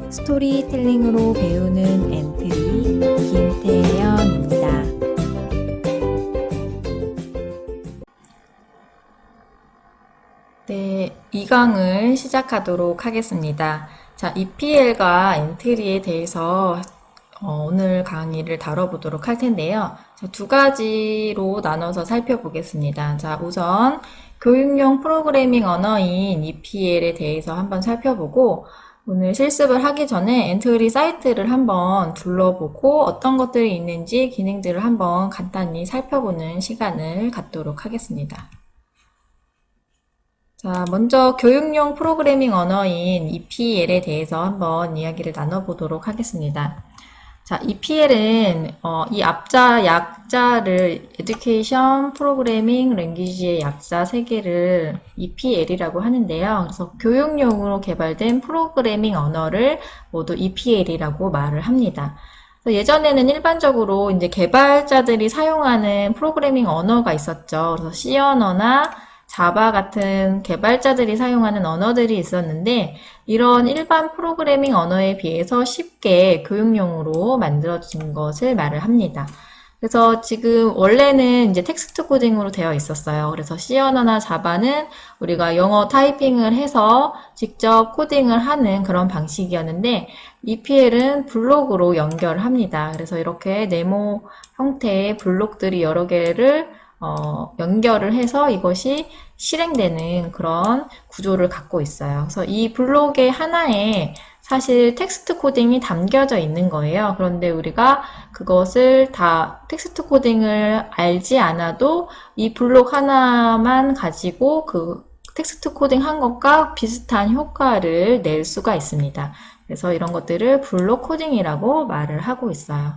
스토리텔링으로 배우는 엔트리 김태연입니다. 네, 2강을 시작하도록 하겠습니다. 자, EPL과 엔트리에 대해서 오늘 강의를 다뤄보도록 할 텐데요. 자, 두 가지로 나눠서 살펴보겠습니다. 자, 우선 교육용 프로그래밍 언어인 EPL에 대해서 한번 살펴보고, 오늘 실습을 하기 전에 엔트리 사이트를 한번 둘러보고 어떤 것들이 있는지 기능들을 한번 간단히 살펴보는 시간을 갖도록 하겠습니다. 자, 먼저 교육용 프로그래밍 언어인 EPL에 대해서 한번 이야기를 나눠보도록 하겠습니다. 자, EPL은 이 약자를 Education Programming Language의 약자 3개를 EPL이라고 하는데요. 그래서 교육용으로 개발된 프로그래밍 언어를 모두 EPL이라고 말을 합니다. 그래서 예전에는 일반적으로 이제 개발자들이 사용하는 프로그래밍 언어가 있었죠. 그래서 C 언어나 자바 같은 개발자들이 사용하는 언어들이 있었는데, 이런 일반 프로그래밍 언어에 비해서 쉽게 교육용으로 만들어진 것을 말을 합니다. 그래서 지금 원래는 이제 텍스트 코딩으로 되어 있었어요. 그래서 C 언어나 자바는 우리가 영어 타이핑을 해서 직접 코딩을 하는 그런 방식이었는데, EPL은 블록으로 연결을 합니다. 그래서 이렇게 네모 형태의 블록들이 여러 개를 연결을 해서 이것이 실행되는 그런 구조를 갖고 있어요. 그래서 이 블록의 하나에 사실 텍스트 코딩이 담겨져 있는 거예요. 그런데 우리가 그것을 다 텍스트 코딩을 알지 않아도 이 블록 하나만 가지고 그 텍스트 코딩 한 것과 비슷한 효과를 낼 수가 있습니다. 그래서 이런 것들을 블록 코딩이라고 말을 하고 있어요.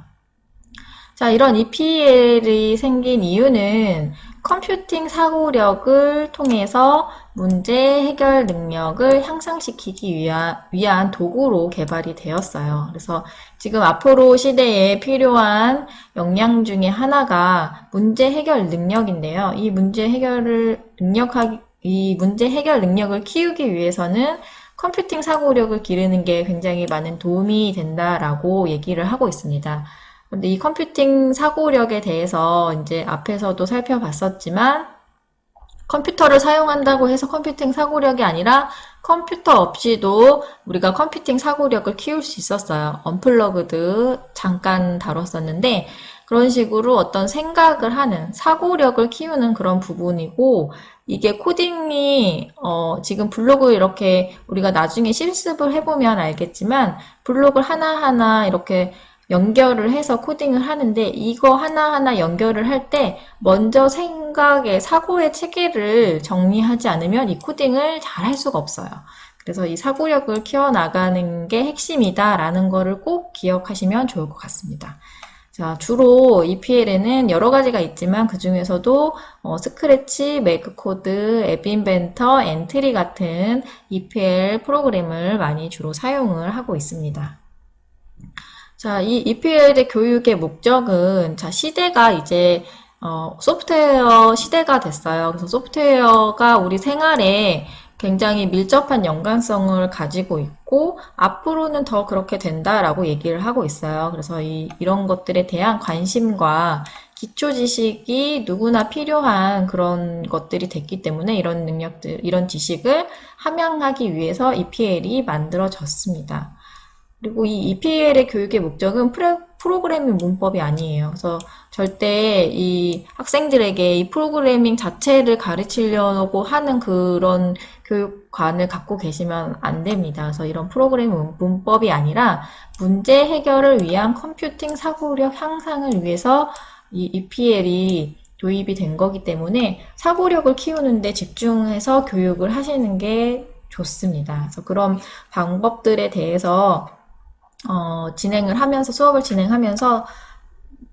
자, 이런 EPL이 생긴 이유는 컴퓨팅 사고력을 통해서 문제 해결 능력을 향상시키기 위한 도구로 개발이 되었어요. 그래서 지금 앞으로 시대에 필요한 역량 중에 하나가 문제 해결 능력인데요. 이 문제 해결 능력을 키우기 위해서는 컴퓨팅 사고력을 기르는 게 굉장히 많은 도움이 된다라고 얘기를 하고 있습니다. 근데 이 컴퓨팅 사고력에 대해서 이제 앞에서도 살펴봤었지만, 컴퓨터를 사용한다고 해서 컴퓨팅 사고력이 아니라 컴퓨터 없이도 우리가 컴퓨팅 사고력을 키울 수 있었어요. 언플러그드 잠깐 다뤘었는데, 그런 식으로 어떤 생각을 하는 사고력을 키우는 그런 부분이고, 이게 코딩이 지금 블록을 이렇게 우리가 나중에 실습을 해보면 알겠지만, 블록을 하나하나 이렇게 연결을 해서 코딩을 하는데, 이거 하나하나 연결을 할 때 먼저 사고의 체계를 정리하지 않으면 이 코딩을 잘 할 수가 없어요. 그래서 이 사고력을 키워나가는 게 핵심이다라는 거를 꼭 기억하시면 좋을 것 같습니다. 자, 주로 EPL에는 여러 가지가 있지만 그 중에서도 스크래치, 매크코드, 앱인벤터, 엔트리 같은 EPL 프로그램을 많이 주로 사용을 하고 있습니다. 자, 이 EPL의 교육의 목적은, 자, 시대가 이제, 소프트웨어 시대가 됐어요. 그래서 소프트웨어가 우리 생활에 굉장히 밀접한 연관성을 가지고 있고, 앞으로는 더 그렇게 된다라고 얘기를 하고 있어요. 그래서 이런 것들에 대한 관심과 기초 지식이 누구나 필요한 그런 것들이 됐기 때문에 이런 능력들, 이런 지식을 함양하기 위해서 EPL이 만들어졌습니다. 그리고 이 EPL의 교육의 목적은 프로그래밍 문법이 아니에요. 그래서 절대 이 학생들에게 이 프로그래밍 자체를 가르치려고 하는 그런 교육관을 갖고 계시면 안 됩니다. 그래서 이런 프로그래밍 문법이 아니라 문제 해결을 위한 컴퓨팅 사고력 향상을 위해서 이 EPL이 도입이 된 거기 때문에 사고력을 키우는데 집중해서 교육을 하시는 게 좋습니다. 그래서 그런 방법들에 대해서 수업을 진행하면서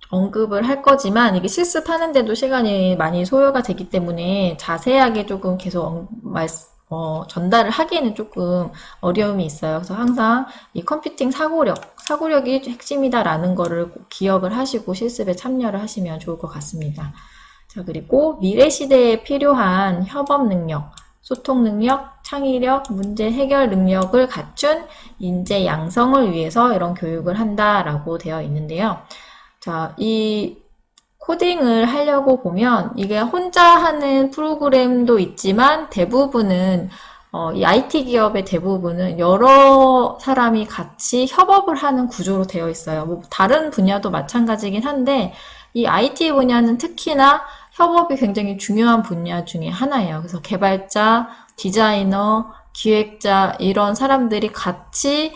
언급을 할 거지만, 이게 실습하는데도 시간이 많이 소요가 되기 때문에 자세하게 조금 계속 전달을 하기에는 조금 어려움이 있어요. 그래서 항상 이 컴퓨팅 사고력이 핵심이다라는 거를 꼭 기억을 하시고 실습에 참여를 하시면 좋을 것 같습니다. 자, 그리고 미래 시대에 필요한 협업 능력, 소통 능력, 창의력, 문제 해결 능력을 갖춘 인재 양성을 위해서 이런 교육을 한다라고 되어 있는데요. 자, 이 코딩을 하려고 보면 이게 혼자 하는 프로그램도 있지만 대부분은 이 IT 기업의 대부분은 여러 사람이 같이 협업을 하는 구조로 되어 있어요. 뭐 다른 분야도 마찬가지긴 한데 이 IT 분야는 특히나 협업이 굉장히 중요한 분야 중에 하나예요. 그래서 개발자, 디자이너, 기획자 이런 사람들이 같이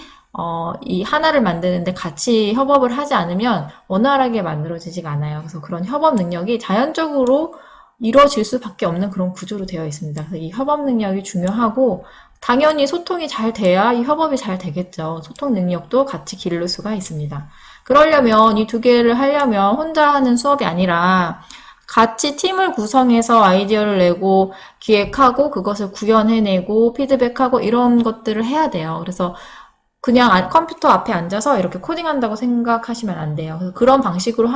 이 하나를 만드는데 같이 협업을 하지 않으면 원활하게 만들어지지가 않아요. 그래서 그런 협업 능력이 자연적으로 이루어질 수밖에 없는 그런 구조로 되어 있습니다. 그래서 이 협업 능력이 중요하고 당연히 소통이 잘 돼야 이 협업이 잘 되겠죠. 소통 능력도 같이 기를 수가 있습니다. 그러려면 이 두 개를 하려면 혼자 하는 수업이 아니라 같이 팀을 구성해서 아이디어를 내고 기획하고 그것을 구현해내고 피드백하고 이런 것들을 해야 돼요. 그래서 그냥 컴퓨터 앞에 앉아서 이렇게 코딩한다고 생각하시면 안 돼요. 그래서 그런 방식으로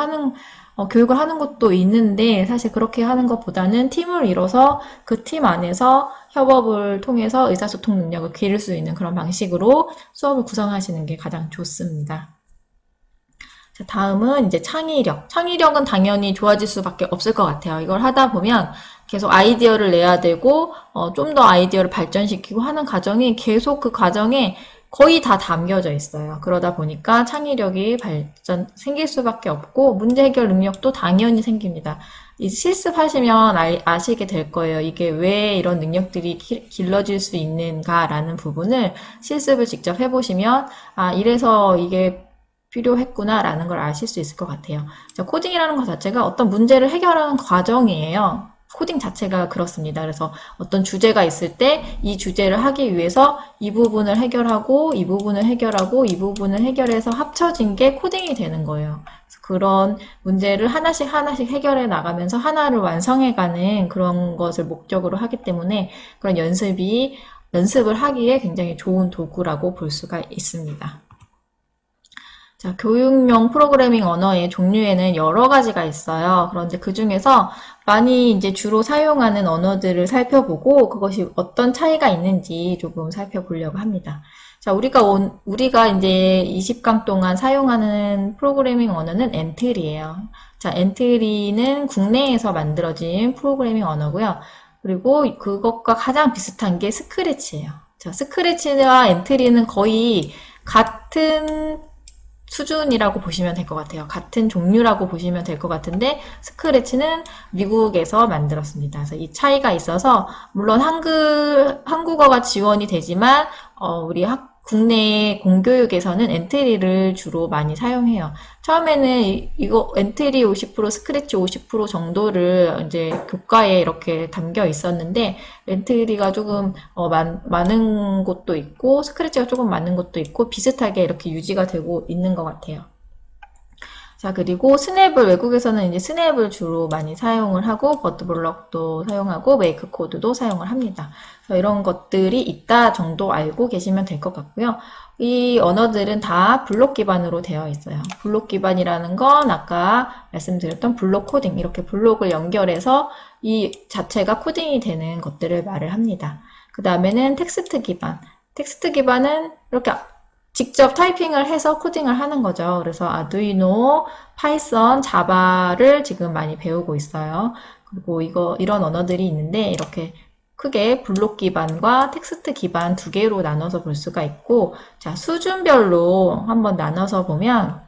교육을 하는 것도 있는데 사실 그렇게 하는 것보다는 팀을 이뤄서 그 팀 안에서 협업을 통해서 의사소통 능력을 기를 수 있는 그런 방식으로 수업을 구성하시는 게 가장 좋습니다. 자, 다음은 이제 창의력. 창의력은 당연히 좋아질 수밖에 없을 것 같아요. 이걸 하다 보면 계속 아이디어를 내야 되고, 좀 더 아이디어를 발전시키고 하는 과정이 계속 그 과정에 거의 다 담겨져 있어요. 그러다 보니까 창의력이 생길 수밖에 없고, 문제 해결 능력도 당연히 생깁니다. 이 실습하시면 아시게 될 거예요. 이게 왜 이런 능력들이 길러질 수 있는가라는 부분을 실습을 직접 해보시면, 이래서 이게 필요했구나라는 걸 아실 수 있을 것 같아요. 자, 코딩이라는 것 자체가 어떤 문제를 해결하는 과정이에요. 코딩 자체가 그렇습니다. 그래서 어떤 주제가 있을 때 이 주제를 하기 위해서 이 부분을 해결하고 이 부분을 해결하고 이 부분을 해결해서 합쳐진 게 코딩이 되는 거예요. 그런 문제를 하나씩 해결해 나가면서 하나를 완성해가는 그런 것을 목적으로 하기 때문에 그런 연습을 하기에 굉장히 좋은 도구라고 볼 수가 있습니다. 자, 교육용 프로그래밍 언어의 종류에는 여러 가지가 있어요. 그런데 그 중에서 많이 이제 주로 사용하는 언어들을 살펴보고 그것이 어떤 차이가 있는지 조금 살펴보려고 합니다. 자, 우리가 이제 20강 동안 사용하는 프로그래밍 언어는 엔트리예요. 자, 엔트리는 국내에서 만들어진 프로그래밍 언어고요. 그리고 그것과 가장 비슷한 게 스크래치예요. 자, 스크래치와 엔트리는 거의 같은 수준이라고 보시면 될 것 같아요. 같은 종류라고 보시면 될 것 같은데 스크래치는 미국에서 만들었습니다. 그래서 이 차이가 있어서 물론 한국어가 지원이 되지만 우리 국내 공교육에서는 엔트리를 주로 많이 사용해요. 처음에는 이거 엔트리 50%, 스크래치 50% 정도를 이제 교과에 이렇게 담겨 있었는데 엔트리가 조금 많은 곳도 있고 스크래치가 조금 많은 곳도 있고 비슷하게 이렇게 유지가 되고 있는 것 같아요. 자, 그리고 외국에서는 이제 스냅을 주로 많이 사용을 하고, 버드블럭도 사용하고, 메이크 코드도 사용을 합니다. 이런 것들이 있다 정도 알고 계시면 될 것 같고요. 이 언어들은 다 블록 기반으로 되어 있어요. 블록 기반이라는 건 아까 말씀드렸던 블록 코딩, 이렇게 블록을 연결해서 이 자체가 코딩이 되는 것들을 말을 합니다. 그 다음에는 텍스트 기반. 텍스트 기반은 이렇게 직접 타이핑을 해서 코딩을 하는 거죠. 그래서 아두이노, 파이썬, 자바를 지금 많이 배우고 있어요. 그리고 이런 언어들이 있는데 이렇게 크게 블록 기반과 텍스트 기반 두 개로 나눠서 볼 수가 있고, 자, 수준별로 한번 나눠서 보면,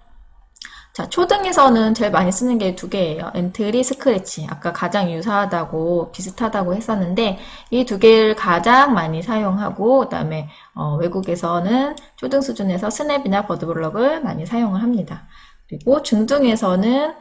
자, 초등에서는 제일 많이 쓰는 게 두 개예요. 엔트리, 스크래치. 아까 가장 비슷하다고 했었는데, 이 두 개를 가장 많이 사용하고, 그 다음에, 외국에서는 초등 수준에서 스냅이나 버드블럭을 많이 사용을 합니다. 그리고 중등에서는,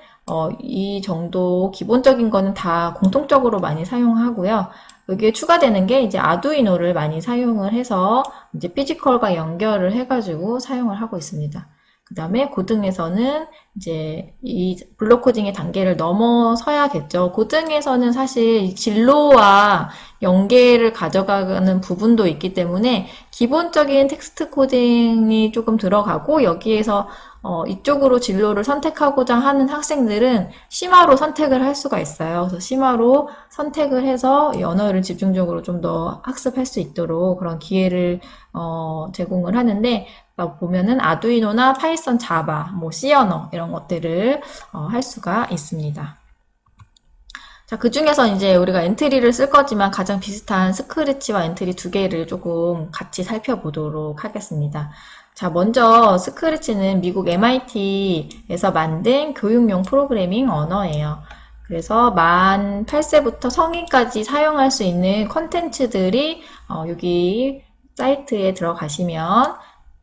이 정도 기본적인 거는 다 공통적으로 많이 사용하고요. 여기에 추가되는 게 이제 아두이노를 많이 사용을 해서, 이제 피지컬과 연결을 해가지고 사용을 하고 있습니다. 그 다음에 고등에서는 이제 이 블록 코딩의 단계를 넘어서야겠죠. 고등에서는 사실 진로와 연계를 가져가는 부분도 있기 때문에 기본적인 텍스트 코딩이 조금 들어가고 여기에서 이쪽으로 진로를 선택하고자 하는 학생들은 심화로 선택을 할 수가 있어요. 그래서 심화로 선택을 해서 이 언어를 집중적으로 좀 더 학습할 수 있도록 그런 기회를 제공을 하는데 보면은 아두이노나 파이썬, 자바, 뭐 C 언어 이런 것들을 할 수가 있습니다. 자, 그 중에서 이제 우리가 엔트리를 쓸 거지만 가장 비슷한 스크래치와 엔트리 두 개를 조금 같이 살펴보도록 하겠습니다. 자, 먼저 스크래치는 미국 MIT에서 만든 교육용 프로그래밍 언어예요. 그래서 만 8세부터 성인까지 사용할 수 있는 컨텐츠들이 여기 사이트에 들어가시면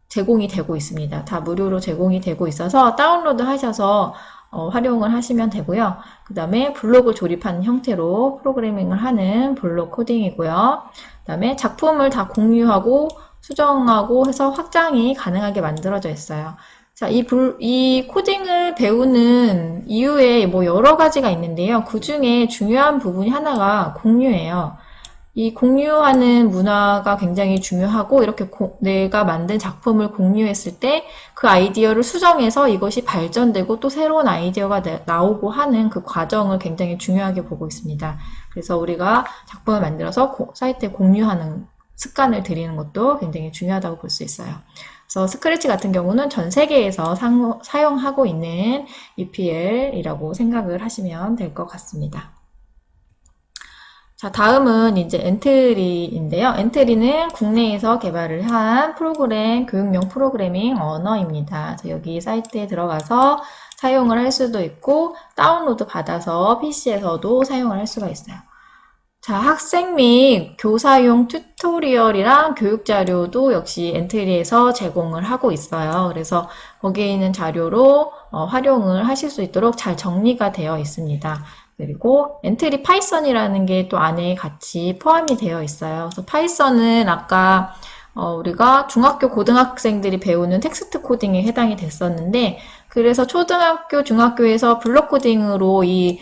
제공이 되고 있습니다. 다 무료로 제공이 되고 있어서 다운로드 하셔서 활용을 하시면 되고요. 그 다음에 블록을 조립하는 형태로 프로그래밍을 하는 블록 코딩이고요. 그 다음에 작품을 다 공유하고 수정하고 해서 확장이 가능하게 만들어져 있어요. 자, 이 코딩을 배우는 이유에 뭐 여러 가지가 있는데요. 그 중에 중요한 부분이 하나가 공유예요. 이 공유하는 문화가 굉장히 중요하고 이렇게 내가 만든 작품을 공유했을 때 그 아이디어를 수정해서 이것이 발전되고 또 새로운 아이디어가 나오고 하는 그 과정을 굉장히 중요하게 보고 있습니다. 그래서 우리가 작품을 만들어서 사이트에 공유하는 습관을 들이는 것도 굉장히 중요하다고 볼 수 있어요. 그래서 스크래치 같은 경우는 전 세계에서 사용하고 있는 EPL이라고 생각을 하시면 될 것 같습니다. 자, 다음은 이제 엔트리인데요. 엔트리는 국내에서 개발을 한 교육용 프로그래밍 언어입니다. 여기 사이트에 들어가서 사용을 할 수도 있고, 다운로드 받아서 PC에서도 사용을 할 수가 있어요. 자, 학생 및 교사용 튜토리얼이랑 교육 자료도 역시 엔트리에서 제공을 하고 있어요. 그래서 거기에 있는 자료로 활용을 하실 수 있도록 잘 정리가 되어 있습니다. 그리고 엔트리 파이썬이라는 게 또 안에 같이 포함이 되어 있어요. 그래서 파이썬은 아까 우리가 중학교 고등학생들이 배우는 텍스트 코딩에 해당이 됐었는데, 그래서 초등학교, 중학교에서 블록 코딩으로 이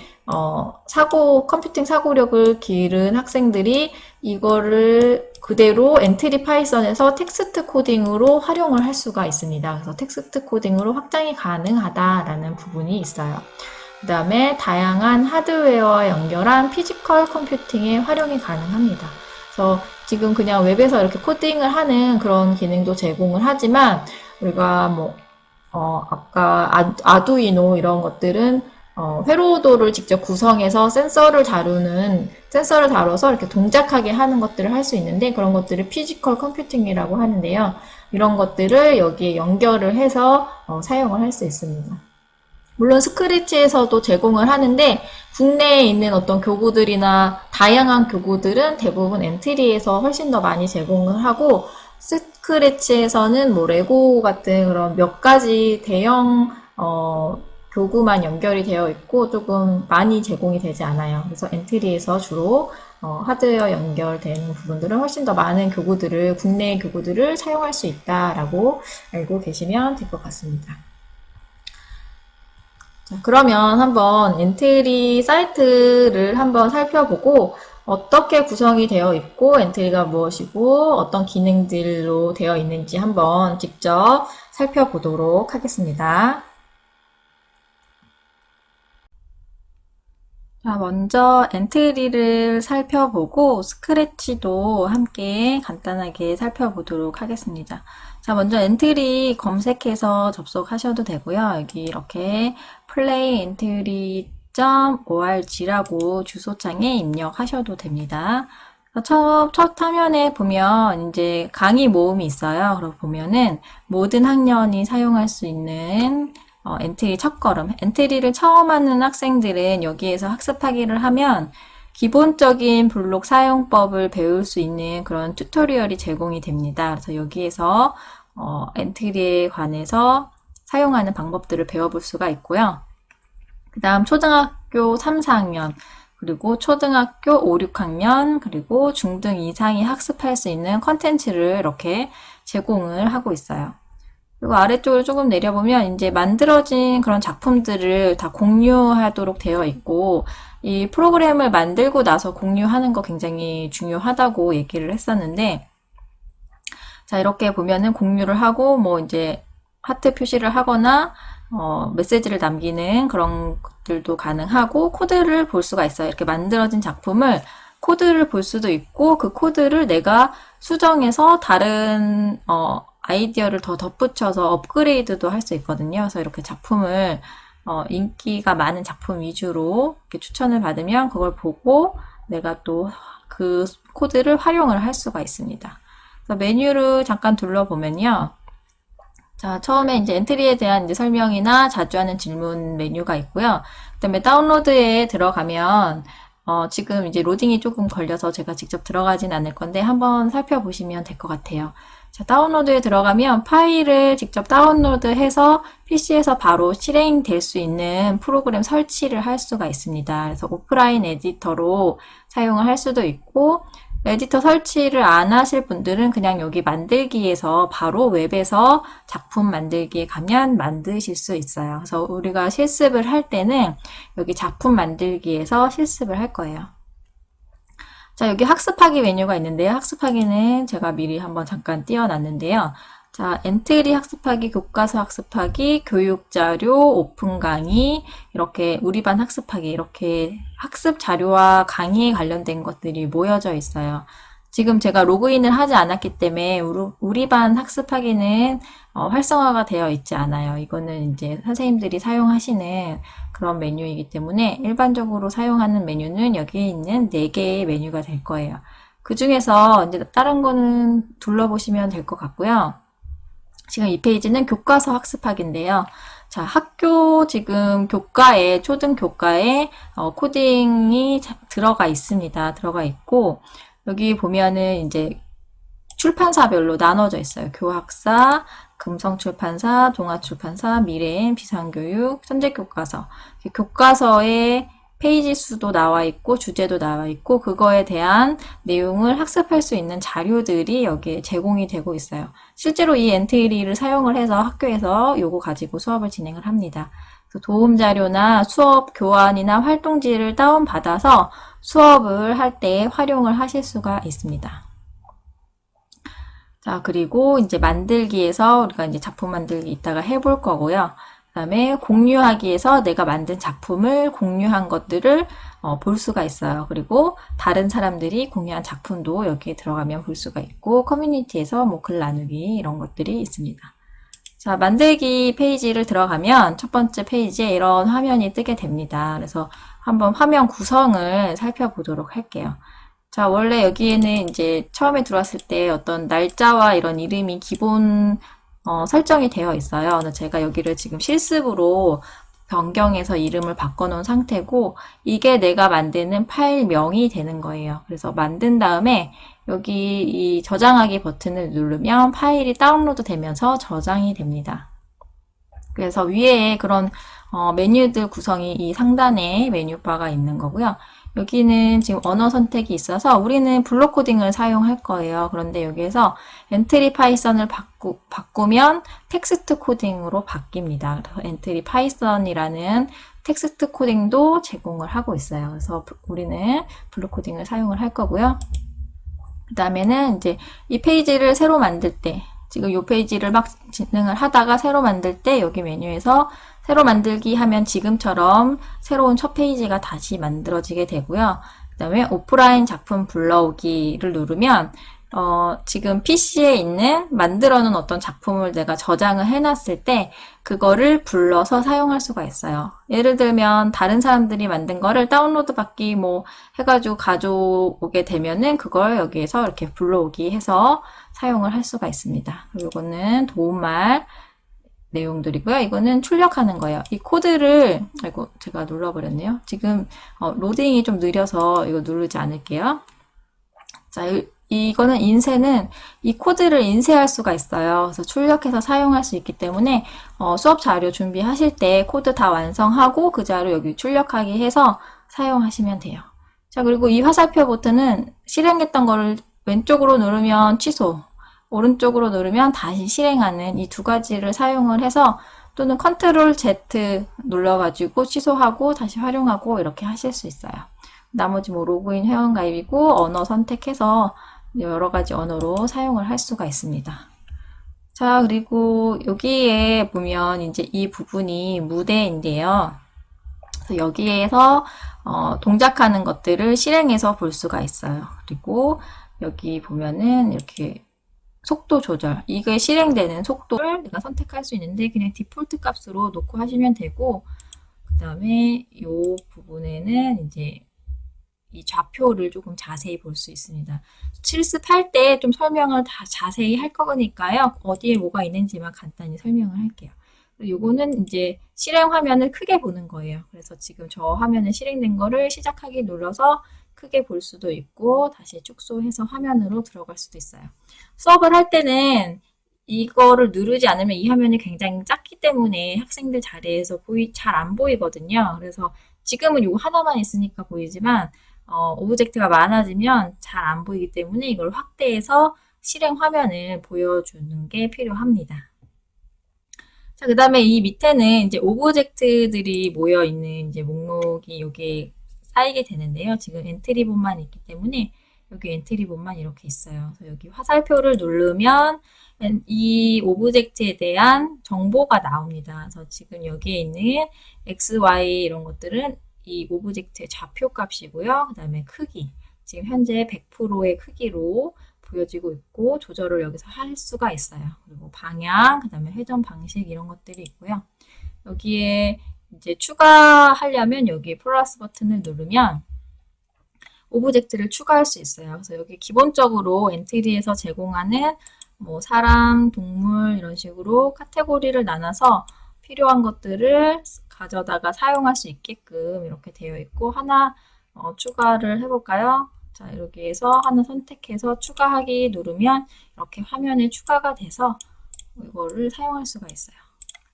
컴퓨팅 사고력을 기른 학생들이 이거를 그대로 엔트리 파이썬에서 텍스트 코딩으로 활용을 할 수가 있습니다. 그래서 텍스트 코딩으로 확장이 가능하다라는 부분이 있어요. 그 다음에 다양한 하드웨어와 연결한 피지컬 컴퓨팅에 활용이 가능합니다. 그래서 지금 그냥 웹에서 이렇게 코딩을 하는 그런 기능도 제공을 하지만 우리가 아까 아두이노 이런 것들은 회로도를 직접 구성해서 센서를 다뤄서 이렇게 동작하게 하는 것들을 할 수 있는데 그런 것들을 피지컬 컴퓨팅이라고 하는데요. 이런 것들을 여기에 연결을 해서 사용을 할 수 있습니다. 물론 스크래치에서도 제공을 하는데 국내에 있는 어떤 교구들이나 다양한 교구들은 대부분 엔트리에서 훨씬 더 많이 제공을 하고 스크래치에서는 뭐 레고 같은 그런 몇 가지 대형 교구만 연결이 되어 있고 조금 많이 제공이 되지 않아요. 그래서 엔트리에서 주로 하드웨어 연결되는 부분들은 훨씬 더 많은 국내 교구들을 사용할 수 있다라고 알고 계시면 될 것 같습니다. 자, 그러면 한번 엔트리 사이트를 한번 살펴보고 어떻게 구성이 되어 있고 엔트리가 무엇이고 어떤 기능들로 되어 있는지 한번 직접 살펴보도록 하겠습니다. 자, 먼저 엔트리를 살펴보고 스크래치도 함께 간단하게 살펴보도록 하겠습니다. 자, 먼저 엔트리 검색해서 접속하셔도 되고요. 여기 이렇게 playentry.org라고 주소창에 입력하셔도 됩니다. 첫 화면에 보면 이제 강의 모음이 있어요. 그리고 보면은 모든 학년이 사용할 수 있는 엔트리 첫걸음. 엔트리를 처음 하는 학생들은 여기에서 학습하기를 하면 기본적인 블록 사용법을 배울 수 있는 그런 튜토리얼이 제공이 됩니다. 그래서 여기에서 엔트리에 관해서 사용하는 방법들을 배워볼 수가 있고요. 그 다음 초등학교 3, 4학년, 그리고 초등학교 5, 6학년, 그리고 중등 이상이 학습할 수 있는 컨텐츠를 이렇게 제공을 하고 있어요. 그리고 아래쪽으로 조금 내려보면 이제 만들어진 그런 작품들을 다 공유하도록 되어 있고, 이 프로그램을 만들고 나서 공유하는 거 굉장히 중요하다고 얘기를 했었는데, 자, 이렇게 보면은 공유를 하고, 뭐 이제 하트 표시를 하거나, 메시지를 남기는 그런 것들도 가능하고, 코드를 볼 수가 있어요. 이렇게 만들어진 작품을 코드를 볼 수도 있고, 그 코드를 내가 수정해서 다른, 아이디어를 더 덧붙여서 업그레이드도 할 수 있거든요. 그래서 이렇게 작품을, 인기가 많은 작품 위주로 이렇게 추천을 받으면 그걸 보고 내가 또 그 코드를 활용을 할 수가 있습니다. 그래서 메뉴를 잠깐 둘러보면요. 자, 처음에 이제 엔트리에 대한 이제 설명이나 자주 하는 질문 메뉴가 있고요. 그다음에 다운로드에 들어가면 지금 이제 로딩이 조금 걸려서 제가 직접 들어가진 않을 건데 한번 살펴보시면 될 것 같아요. 자, 다운로드에 들어가면 파일을 직접 다운로드해서 PC에서 바로 실행될 수 있는 프로그램 설치를 할 수가 있습니다. 그래서 오프라인 에디터로 사용을 할 수도 있고, 에디터 설치를 안 하실 분들은 그냥 여기 만들기에서 바로 웹에서 작품 만들기에 가면 만드실 수 있어요. 그래서 우리가 실습을 할 때는 여기 작품 만들기에서 실습을 할 거예요. 자, 여기 학습하기 메뉴가 있는데요. 학습하기는 제가 미리 한번 잠깐 띄워놨는데요. 자, 엔트리 학습하기, 교과서 학습하기, 교육자료, 오픈 강의, 이렇게 우리 반 학습하기, 이렇게 학습 자료와 강의에 관련된 것들이 모여져 있어요. 지금 제가 로그인을 하지 않았기 때문에 우리 반 학습하기는 활성화가 되어 있지 않아요. 이거는 이제 선생님들이 사용하시는 그런 메뉴이기 때문에 일반적으로 사용하는 메뉴는 여기에 있는 4개의 메뉴가 될 거예요. 그 중에서 이제 다른 거는 둘러보시면 될 것 같고요. 지금 이 페이지는 교과서 학습하기인데요. 자, 학교 지금 교과에, 초등교과에 코딩이 들어가 있습니다. 들어가 있고, 여기 보면은 이제 출판사별로 나눠져 있어요. 교학사, 금성출판사, 동아출판사, 미래엔, 비상교육, 선제교과서. 교과서에 페이지 수도 나와 있고 주제도 나와 있고 그거에 대한 내용을 학습할 수 있는 자료들이 여기에 제공이 되고 있어요. 실제로 이 엔트리를 사용을 해서 학교에서 요거 가지고 수업을 진행을 합니다. 도움 자료나 수업 교환이나 활동지를 다운받아서 수업을 할 때 활용을 하실 수가 있습니다. 자, 그리고 이제 만들기에서 우리가 이제 작품 만들기 이따가 해볼 거고요. 그 다음에 공유하기에서 내가 만든 작품을 공유한 것들을 볼 수가 있어요. 그리고 다른 사람들이 공유한 작품도 여기에 들어가면 볼 수가 있고 커뮤니티에서 뭐 글 나누기 이런 것들이 있습니다. 자, 만들기 페이지를 들어가면 첫 번째 페이지에 이런 화면이 뜨게 됩니다. 그래서 한번 화면 구성을 살펴보도록 할게요. 자, 원래 여기에는 이제 처음에 들어왔을 때 어떤 날짜와 이런 이름이 기본 설정이 되어 있어요. 그래서 제가 여기를 지금 실습으로 변경해서 이름을 바꿔놓은 상태고 이게 내가 만드는 파일명이 되는 거예요. 그래서 만든 다음에 여기 이 저장하기 버튼을 누르면 파일이 다운로드 되면서 저장이 됩니다. 그래서 위에 그런 메뉴들 구성이 이 상단에 메뉴바가 있는 거고요. 여기는 지금 언어 선택이 있어서 우리는 블록 코딩을 사용할 거예요. 그런데 여기에서 엔트리 파이썬을 바꾸면 텍스트 코딩으로 바뀝니다. 그래서 엔트리 파이썬이라는 텍스트 코딩도 제공을 하고 있어요. 그래서 우리는 블록 코딩을 사용을 할 거고요. 그 다음에는 이제 이 페이지를 새로 만들 때 지금 이 페이지를 막 진행을 하다가 새로 만들 때 여기 메뉴에서 새로 만들기 하면 지금처럼 새로운 첫 페이지가 다시 만들어지게 되고요. 그 다음에 오프라인 작품 불러오기를 누르면 지금 PC에 있는 만들어 놓은 어떤 작품을 내가 저장을 해놨을 때 그거를 불러서 사용할 수가 있어요. 예를 들면 다른 사람들이 만든 거를 다운로드 받기 뭐 해가지고 가져오게 되면은 그걸 여기에서 이렇게 불러오기 해서 사용을 할 수가 있습니다. 그리고 이거는 도움말 내용들이고요. 이거는 출력하는 거예요. 이 코드를 아이고 제가 눌러버렸네요. 지금 로딩이 좀 느려서 이거 누르지 않을게요. 자, 이거는 인쇄는 이 코드를 인쇄할 수가 있어요. 그래서 출력해서 사용할 수 있기 때문에 수업 자료 준비하실 때 코드 다 완성하고 그 자료 여기 출력하기 해서 사용하시면 돼요. 자, 그리고 이 화살표 버튼은 실행했던 거를 왼쪽으로 누르면 취소, 오른쪽으로 누르면 다시 실행하는 이 두 가지를 사용을 해서 또는 컨트롤 Z 눌러가지고 취소하고 다시 활용하고 이렇게 하실 수 있어요. 나머지 뭐 로그인 회원가입이고 언어 선택해서 여러 가지 언어로 사용을 할 수가 있습니다. 자, 그리고 여기에 보면 이제 이 부분이 무대인데요. 그래서 여기에서 동작하는 것들을 실행해서 볼 수가 있어요. 그리고 여기 보면은 이렇게 속도 조절, 이게 실행되는 속도를 내가 선택할 수 있는데 그냥 디폴트 값으로 놓고 하시면 되고, 그 다음에 이 부분에는 이제 이 좌표를 조금 자세히 볼 수 있습니다. 실습할 때 좀 설명을 다 자세히 할 거니까요. 어디에 뭐가 있는지만 간단히 설명을 할게요. 요거는 이제 실행 화면을 크게 보는 거예요. 그래서 지금 저 화면에 실행된 거를 시작하기 눌러서 크게 볼 수도 있고 다시 축소해서 화면으로 들어갈 수도 있어요. 수업을 할 때는 이거를 누르지 않으면 이 화면이 굉장히 작기 때문에 학생들 자리에서 잘 안 보이거든요. 그래서 지금은 이거 하나만 있으니까 보이지만 오브젝트가 많아지면 잘 안 보이기 때문에 이걸 확대해서 실행 화면을 보여주는 게 필요합니다. 자, 그 다음에 이 밑에는 이제 오브젝트들이 모여 있는 이제 목록이 여기에 쌓이게 되는데요. 지금 엔트리본만 있기 때문에 여기 엔트리본만 이렇게 있어요. 그래서 여기 화살표를 누르면 이 오브젝트에 대한 정보가 나옵니다. 그래서 지금 여기에 있는 X, Y 이런 것들은 이 오브젝트의 좌표 값이고요. 그 다음에 크기. 지금 현재 100%의 크기로 보여지고 있고 조절을 여기서 할 수가 있어요. 그리고 방향, 그 다음에 회전 방식 이런 것들이 있고요. 여기에 이제 추가하려면 여기 플러스 버튼을 누르면 오브젝트를 추가할 수 있어요. 그래서 여기 기본적으로 엔트리에서 제공하는 뭐 사람, 동물 이런 식으로 카테고리를 나눠서 필요한 것들을 가져다가 사용할 수 있게끔 이렇게 되어 있고 하나 추가를 해볼까요? 자, 여기에서 하나 선택해서 추가하기 누르면 이렇게 화면에 추가가 돼서 이거를 사용할 수가 있어요.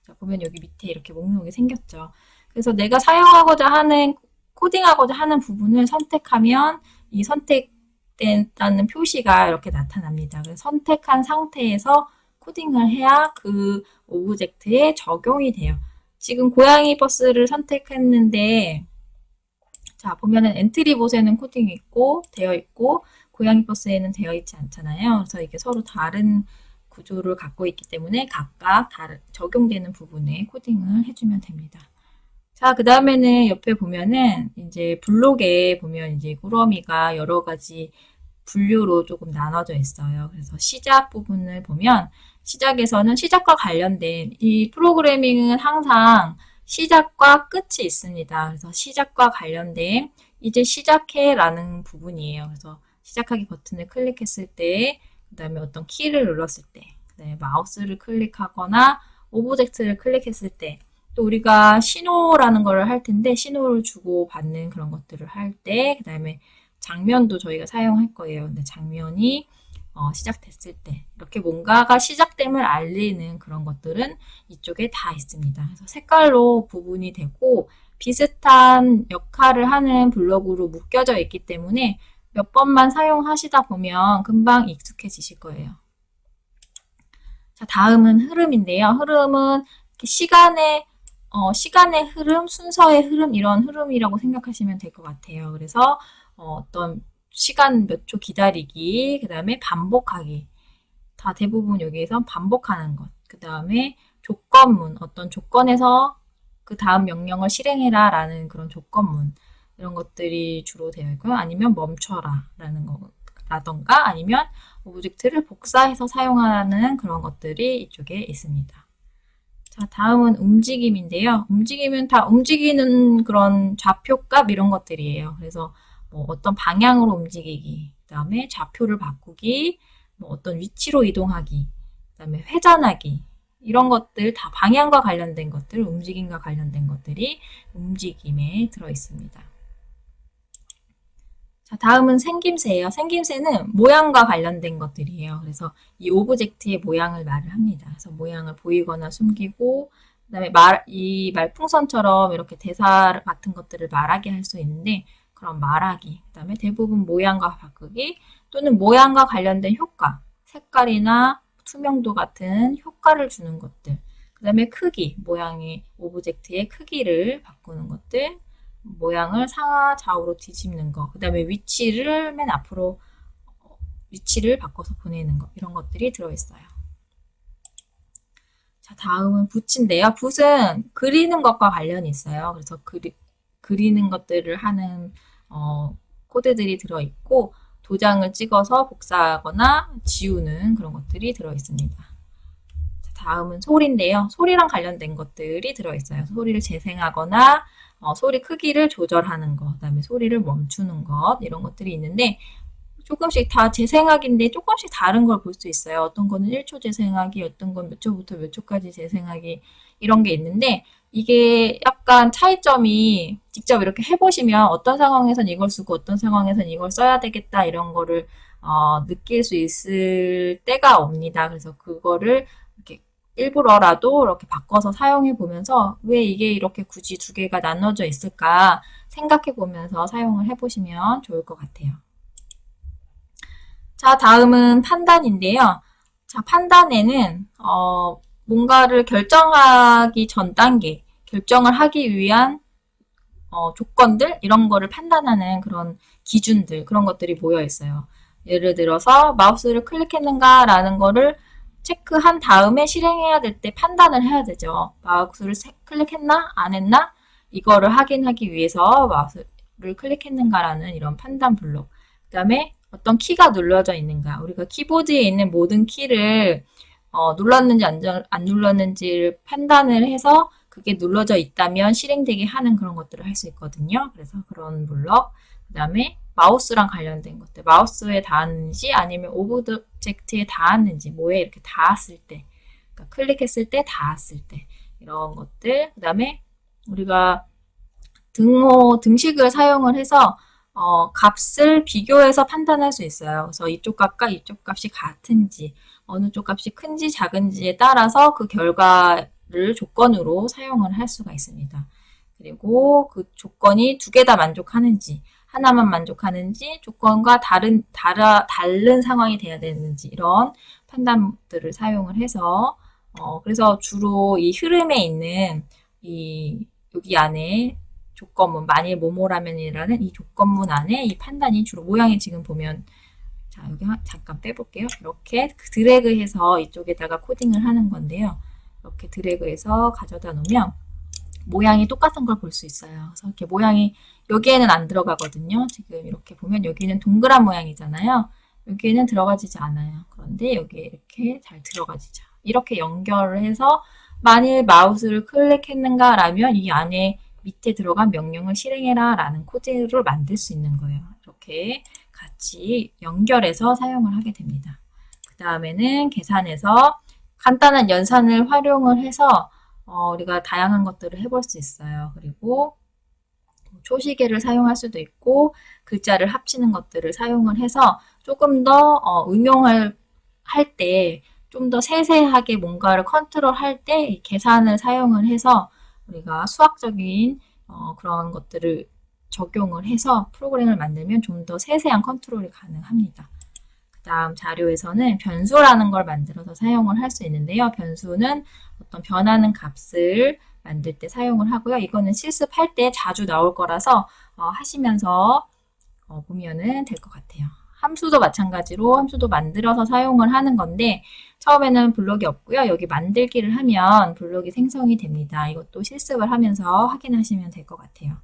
자, 보면 여기 밑에 이렇게 목록이 생겼죠. 그래서 내가 사용하고자 하는, 코딩하고자 하는 부분을 선택하면 이 선택된다는 표시가 이렇게 나타납니다. 그래서 선택한 상태에서 코딩을 해야 그 오브젝트에 적용이 돼요. 지금 고양이 버스를 선택했는데 자, 보면은 엔트리봇에는 코딩이 있고 되어 있고 고양이 버스에는 되어 있지 않잖아요. 그래서 이게 서로 다른 구조를 갖고 있기 때문에 각각 적용되는 부분에 코딩을 해주면 됩니다. 자, 그 다음에는 옆에 보면은 이제 블록에 보면 이제 꾸러미가 여러 가지 분류로 조금 나눠져 있어요. 그래서 시작 부분을 보면 시작에서는 시작과 관련된 이 프로그래밍은 항상 시작과 끝이 있습니다. 그래서 시작과 관련된 이제 시작해 라는 부분이에요. 그래서 시작하기 버튼을 클릭했을 때, 그 다음에 어떤 키를 눌렀을 때, 그 다음에 마우스를 클릭하거나 오브젝트를 클릭했을 때, 또 우리가 신호라는 걸 할 텐데 신호를 주고 받는 그런 것들을 할 때, 그 다음에 장면도 저희가 사용할 거예요. 근데 장면이 시작됐을 때 이렇게 뭔가가 시작됨을 알리는 그런 것들은 이쪽에 다 있습니다. 그래서 색깔로 구분이 되고 비슷한 역할을 하는 블럭으로 묶여져 있기 때문에 몇 번만 사용하시다 보면 금방 익숙해지실 거예요. 자, 다음은 흐름인데요. 흐름은 시간의 흐름, 순서의 흐름 이런 흐름이라고 생각하시면 될 것 같아요. 그래서 어떤 시간 몇 초 기다리기, 그 다음에 반복하기. 다 대부분 여기에서 반복하는 것. 그 다음에 조건문, 어떤 조건에서 그 다음 명령을 실행해라 라는 그런 조건문. 이런 것들이 주로 되어 있고요. 아니면 멈춰라 라는 거라던가 아니면 오브젝트를 복사해서 사용하는 그런 것들이 이쪽에 있습니다. 자, 다음은 움직임인데요. 움직임은 다 움직이는 그런 좌표값 이런 것들이에요. 그래서 뭐 어떤 방향으로 움직이기, 그 다음에 좌표를 바꾸기, 뭐 어떤 위치로 이동하기, 그 다음에 회전하기 이런 것들 다 방향과 관련된 것들, 움직임과 관련된 것들이 움직임에 들어 있습니다. 자, 다음은 생김새예요. 생김새는 모양과 관련된 것들이에요. 그래서 이 오브젝트의 모양을 말을 합니다. 그래서 모양을 보이거나 숨기고, 그 다음에 이 말풍선처럼 이렇게 대사 같은 것들을 말하게 할 수 있는데, 그런 말하기, 그 다음에 대부분 모양과 바꾸기, 또는 모양과 관련된 효과, 색깔이나 투명도 같은 효과를 주는 것들. 그 다음에 크기, 모양의 오브젝트의 크기를 바꾸는 것들, 모양을 상하 좌우로 뒤집는 거, 그 다음에 위치를 맨 앞으로 위치를 바꿔서 보내는 거, 이런 것들이 들어있어요. 자, 다음은 붓인데요. 붓은 그리는 것과 관련이 있어요. 그래서 그리는 것들을 하는 코드들이 들어있고, 도장을 찍어서 복사하거나 지우는 그런 것들이 들어있습니다. 자, 다음은 소리인데요. 소리랑 관련된 것들이 들어있어요. 소리를 재생하거나 소리 크기를 조절하는 것, 그 다음에 소리를 멈추는 것, 이런 것들이 있는데 조금씩 다 재생하기인데 조금씩 다른 걸 볼 수 있어요. 어떤 거는 1초 재생하기, 어떤 건 몇 초부터 몇 초까지 재생하기, 이런 게 있는데 이게 약간 차이점이 직접 이렇게 해보시면 어떤 상황에선 이걸 쓰고 어떤 상황에선 이걸 써야 되겠다, 이런 거를 느낄 수 있을 때가 옵니다. 그래서 그거를 이렇게 일부러라도 이렇게 바꿔서 사용해 보면서 왜 이게 이렇게 굳이 두 개가 나눠져 있을까 생각해 보면서 사용을 해보시면 좋을 것 같아요. 자, 다음은 판단인데요. 자, 판단에는 뭔가를 결정하기 전 단계, 결정을 하기 위한 조건들, 이런 거를 판단하는 그런 기준들, 그런 것들이 모여 있어요. 예를 들어서 마우스를 클릭했는가라는 거를 체크한 다음에 실행해야 될 때 판단을 해야 되죠. 마우스를 클릭했나? 안 했나? 이거를 확인하기 위해서 마우스를 클릭했는가라는 이런 판단 블록. 그 다음에 어떤 키가 눌러져 있는가. 우리가 키보드에 있는 모든 키를 눌렀는지 안 눌렀는지를 판단을 해서 그게 눌러져 있다면 실행되게 하는 그런 것들을 할 수 있거든요. 그래서 그런 블럭. 그 다음에 마우스랑 관련된 것들. 마우스에 닿았는지 아니면 오브젝트에 닿았는지, 뭐에 이렇게 닿았을 때. 그러니까 클릭했을 때, 닿았을 때. 이런 것들. 그 다음에 우리가 등식을 사용을 해서 값을 비교해서 판단할 수 있어요. 그래서 이쪽 값과 이쪽 값이 같은지, 어느 쪽 값이 큰지 작은지에 따라서 그 결과를 조건으로 사용을 할 수가 있습니다. 그리고 그 조건이 두 개 다 만족하는지, 하나만 만족하는지, 조건과 다른 상황이 돼야 되는지, 이런 판단들을 사용을 해서 그래서 주로 이 흐름에 있는 여기 안에 조건문, 만일 뭐뭐라면이라는 이 조건문 안에 이 판단이 주로 모양이 지금 보면, 자, 여기 잠깐 빼볼게요. 이렇게 드래그해서 이쪽에다가 코딩을 하는 건데요. 이렇게 드래그해서 가져다 놓으면 모양이 똑같은 걸 볼 수 있어요. 그래서 이렇게 모양이 여기에는 안 들어가거든요. 지금 이렇게 보면 여기는 동그란 모양이잖아요. 여기에는 들어가지지 않아요. 그런데 여기에 이렇게 잘 들어가지죠. 이렇게 연결을 해서 만일 마우스를 클릭했는가 라면 이 안에 밑에 들어간 명령을 실행해라 라는 코드를 만들 수 있는 거예요. 이렇게 같이 연결해서 사용을 하게 됩니다. 그 다음에는 계산에서 간단한 연산을 활용을 해서 우리가 다양한 것들을 해볼 수 있어요. 그리고 초시계를 사용할 수도 있고 글자를 합치는 것들을 사용을 해서 조금 더 응용을 할 때 좀 더 세세하게 뭔가를 컨트롤할 때 계산을 사용을 해서 우리가 수학적인 그런 것들을 적용을 해서 프로그램을 만들면 좀 더 세세한 컨트롤이 가능합니다. 그 다음 자료에서는 변수라는 걸 만들어서 사용을 할 수 있는데요. 변수는 어떤 변하는 값을 만들 때 사용을 하고요. 이거는 실습할 때 자주 나올 거라서 하시면서 보면은 될 것 같아요. 함수도 마찬가지로 함수도 만들어서 사용을 하는 건데 처음에는 블록이 없고요. 여기 만들기를 하면 블록이 생성이 됩니다. 이것도 실습을 하면서 확인하시면 될 것 같아요.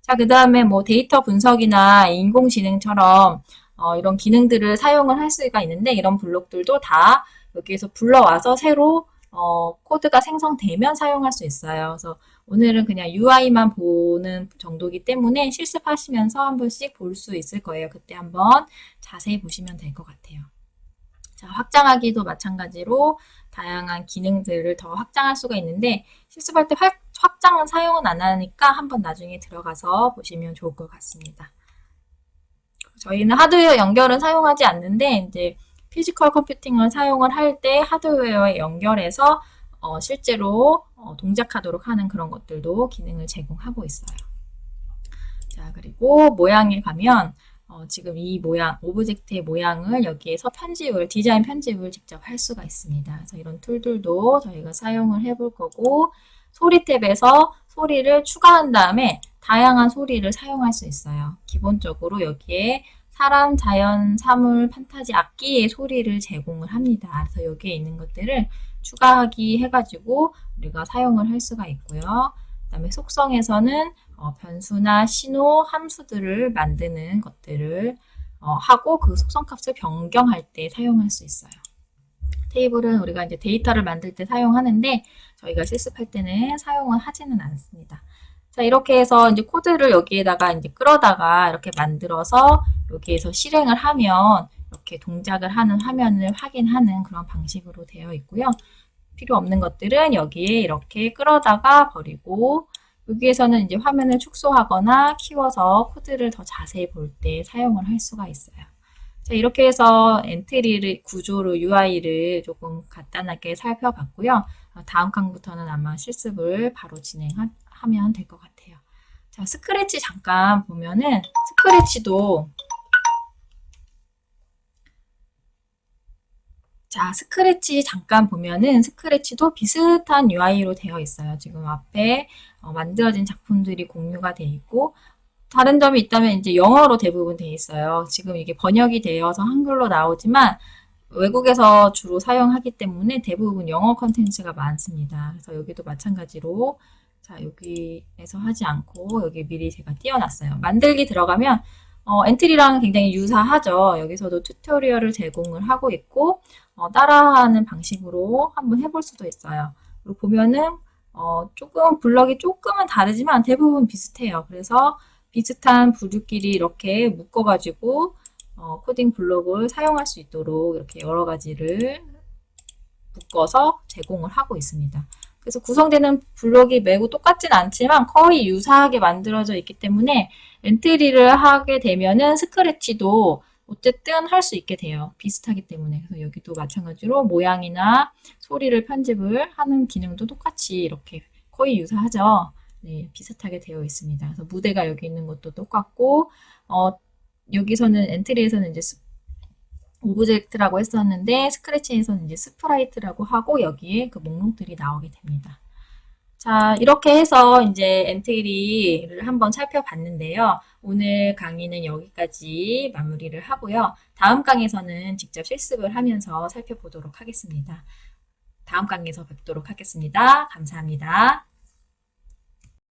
자, 그 다음에 뭐 데이터 분석이나 인공지능처럼 이런 기능들을 사용을 할 수가 있는데 이런 블록들도 다 여기에서 불러와서 새로 코드가 생성되면 사용할 수 있어요. 그래서 오늘은 그냥 UI만 보는 정도이기 때문에 실습하시면서 한 번씩 볼 수 있을 거예요. 그때 한번 자세히 보시면 될 것 같아요. 자, 확장하기도 마찬가지로 다양한 기능들을 더 확장할 수가 있는데 실습할 때 확장은 사용은 안 하니까 한번 나중에 들어가서 보시면 좋을 것 같습니다. 저희는 하드웨어 연결은 사용하지 않는데 이제 피지컬 컴퓨팅을 사용을 할 때 하드웨어에 연결해서 실제로 동작하도록 하는 그런 것들도 기능을 제공하고 있어요. 자, 그리고 모양에 가면 지금 이 모양, 오브젝트의 모양을 여기에서 디자인 편집을 직접 할 수가 있습니다. 그래서 이런 툴들도 저희가 사용을 해볼 거고, 소리 탭에서 소리를 추가한 다음에 다양한 소리를 사용할 수 있어요. 기본적으로 여기에 사람, 자연, 사물, 판타지, 악기의 소리를 제공을 합니다. 그래서 여기에 있는 것들을 추가하기 해가지고 우리가 사용을 할 수가 있고요. 그 다음에 속성에서는 변수나 신호, 함수들을 만드는 것들을 하고 그 속성 값을 변경할 때 사용할 수 있어요. 테이블은 우리가 이제 데이터를 만들 때 사용하는데 저희가 실습할 때는 사용을 하지는 않습니다. 자, 이렇게 해서 이제 코드를 여기에다가 이제 끌어다가 이렇게 만들어서 여기에서 실행을 하면 이렇게 동작을 하는 화면을 확인하는 그런 방식으로 되어 있고요. 필요 없는 것들은 여기에 이렇게 끌어다가 버리고 여기에서는 이제 화면을 축소하거나 키워서 코드를 더 자세히 볼 때 사용을 할 수가 있어요. 자, 이렇게 해서 엔트리를 구조로 UI를 조금 간단하게 살펴봤고요. 다음 강부터는 아마 실습을 바로 진행하면 될 것 같아요. 자, 스크래치 잠깐 보면은 스크래치도 비슷한 UI로 되어 있어요. 지금 앞에 만들어진 작품들이 공유가 되어 있고 다른 점이 있다면 이제 영어로 대부분 되어 있어요. 지금 이게 번역이 되어서 한글로 나오지만 외국에서 주로 사용하기 때문에 대부분 영어 컨텐츠가 많습니다. 그래서 여기도 마찬가지로 자, 여기에서 하지 않고 여기 미리 제가 띄워놨어요. 만들기 들어가면 엔트리랑 굉장히 유사하죠. 여기서도 튜토리얼을 제공을 하고 있고 따라하는 방식으로 한번 해볼 수도 있어요. 그리고 보면은 조금 블럭이 조금은 다르지만 대부분 비슷해요. 그래서 비슷한 부류끼리 이렇게 묶어가지고 코딩 블록을 사용할 수 있도록 이렇게 여러 가지를 묶어서 제공을 하고 있습니다. 그래서 구성되는 블록이 매우 똑같진 않지만 거의 유사하게 만들어져 있기 때문에 엔트리를 하게 되면은 스크래치도 어쨌든 할 수 있게 돼요. 비슷하기 때문에. 그래서 여기도 마찬가지로 모양이나 소리를 편집을 하는 기능도 똑같이 이렇게 거의 유사하죠. 네, 비슷하게 되어 있습니다. 그래서 무대가 여기 있는 것도 똑같고, 여기서는 엔트리에서는 이제 오브젝트라고 했었는데 스크래치에서는 이제 스프라이트라고 하고 여기에 그 목록들이 나오게 됩니다. 자, 이렇게 해서 이제 엔트리를 한번 살펴봤는데요. 오늘 강의는 여기까지 마무리를 하고요. 다음 강의에서는 직접 실습을 하면서 살펴보도록 하겠습니다. 다음 강의에서 뵙도록 하겠습니다. 감사합니다.